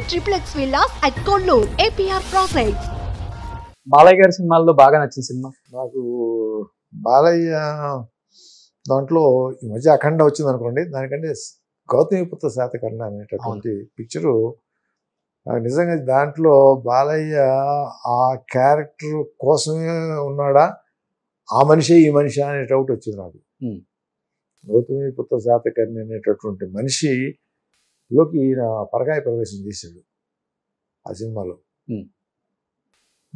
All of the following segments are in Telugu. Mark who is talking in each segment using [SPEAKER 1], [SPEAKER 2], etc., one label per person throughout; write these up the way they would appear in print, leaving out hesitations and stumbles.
[SPEAKER 1] triplex villas at Kollur, APR Projects.
[SPEAKER 2] Balayya గారి సినిమాల్లో బాగా నచ్చిన సినిమా?
[SPEAKER 3] నాకు బాలయ్య దాంట్లో ఈ మధ్య అఖండ వచ్చింది అనుకోండి, దానికంటే గౌతమిపుత్ర శాతకర్ణ అనేటటువంటి పిక్చరు నిజంగా దాంట్లో బాలయ్య ఆ క్యారెక్టర్ కోసమే ఉన్నాడా, ఆ మనిషి ఈ మనిషి అనే డౌట్ వచ్చింది నాకు. గౌతమిపుత్ర శాతకర్ణి అనేటటువంటి మనిషిలోకి ఈయన పరకాయ ప్రవేశం చేశాడు ఆ సినిమాలో.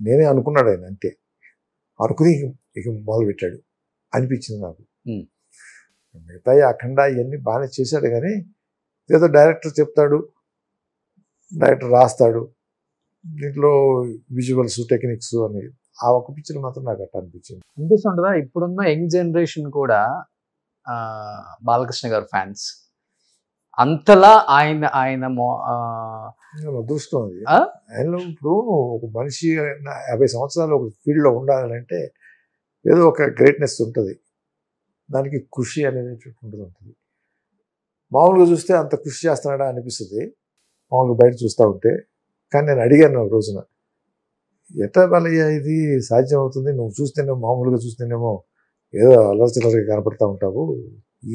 [SPEAKER 3] నేనే అనుకున్నాడు ఆయన, అంతే అనుకుని ఇక మొదలుపెట్టాడు అనిపించింది నాకు. మిగతా అఖండ ఇవన్నీ బాగానే చేశాడు, కానీ ఏదో డైరెక్టర్ చెప్తాడు, డైరెక్టర్ రాస్తాడు, దీంట్లో విజువల్స్ టెక్నిక్స్ అని ఆ ఒక పిక్చర్ మాత్రం నాకు అట్లా
[SPEAKER 2] అనిపిస్తుంటుందా? ఇప్పుడున్న యంగ్ జనరేషన్ కూడా బాలకృష్ణ గారు ఫ్యాన్స్ అంతలా ఆయన
[SPEAKER 3] అదృష్టం అది. ఆయనలో ఇప్పుడు ఒక మనిషి 50 సంవత్సరాలు ఒక ఫీల్డ్లో ఉండాలంటే ఏదో ఒక గ్రేట్నెస్ ఉంటుంది, దానికి కృషి అనేది ఉంటుంది. మామూలుగా చూస్తే అంత కృషి చేస్తున్నాడా అనిపిస్తుంది మామూలుగా బయట చూస్తూ ఉంటే. కానీ నేను అడిగాను ఒక రోజున, ఎట్లా బాలయ్య ఇది సాధ్యం అవుతుంది, నువ్వు చూస్తేనేమో మామూలుగా చూస్తేనేమో ఏదో అలర్చిలర్గా కనపడతా ఉంటావు,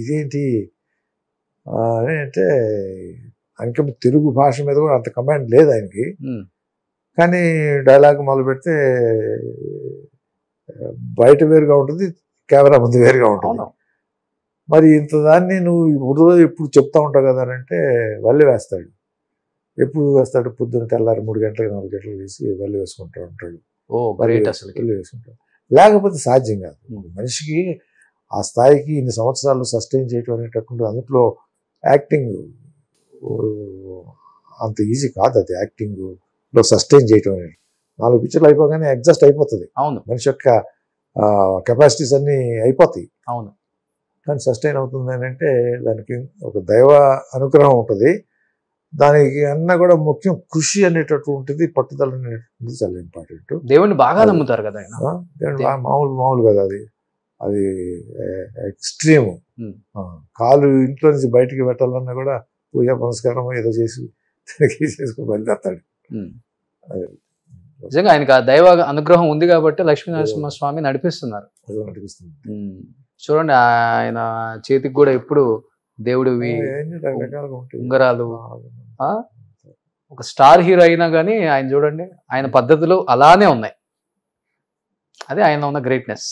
[SPEAKER 3] ఇదేంటి అని అంటే ఆయనకి తెలుగు భాష మీద కూడా అంత కమాండ్ లేదు ఆయనకి. కానీ డైలాగ్ మొదలు పెడితే బయట వేరుగా ఉంటుంది, కెమెరా ముందు వేరుగా ఉంటుంది. మరి ఇంత దాన్ని నువ్వు ఎప్పుడు చెప్తా ఉంటావు కదా అంటే వల్లి వేస్తాడు. ఎప్పుడు వేస్తాడు? పొద్దున్న తెల్లారి 3 గంటలకు 4 గంటలకు వేసి వల్లి వేసుకుంటూ ఉంటాడు. వల్లి వేసుకుంటాడు. లేకపోతే సాధ్యం కాదు మనిషికి ఆ స్థాయికి ఇన్ని సంవత్సరాలు సస్టైన్ చేయటం అనేటటువంటి. అందులో యాక్టింగ్ అంత ఈజీ కాదు, అది యాక్టింగ్లో సస్టైన్ చేయటం అనేది. 4 పిక్చర్లు అయిపోగానే అడ్జస్ట్ అయిపోతుంది.
[SPEAKER 2] అవును,
[SPEAKER 3] మనిషి యొక్క కెపాసిటీస్ అన్నీ అయిపోతాయి.
[SPEAKER 2] అవును,
[SPEAKER 3] కానీ సస్టైన్ అవుతుంది అని అంటే దానికి ఒక దైవ అనుగ్రహం ఉంటుంది. దానికి అన్నా కూడా ముఖ్యం కృషి అనేటటువంటిది, పట్టుదల అనేటువంటిది చాలా ఇంపార్టెంట్.
[SPEAKER 2] దేవుని బాగా నమ్ముతారు కదా ఆయన.
[SPEAKER 3] దేవుని మామూలు కదా, అది ఎక్స్ట్రీమ్. కాలు ఇంట్లో నుంచి బయటికి పెట్టాలన్నా కూడా పూజ పునస్కారం ఏదో చేసి చేసుకుని బయలుదేరతాడు.
[SPEAKER 2] నిజంగా ఆయనకు ఆ దైవ అనుగ్రహం ఉంది కాబట్టి లక్ష్మీనరసింహ స్వామి నడిపిస్తున్నారు. చూడండి, ఆయన చేతికి కూడా ఎప్పుడు దేవుడివి ఉంగరాలు. ఒక స్టార్ హీరో అయినా కానీ ఆయన చూడండి, ఆయన పద్ధతులు అలానే ఉన్నాయి. అదే ఆయన ఉన్న గ్రేట్నెస్.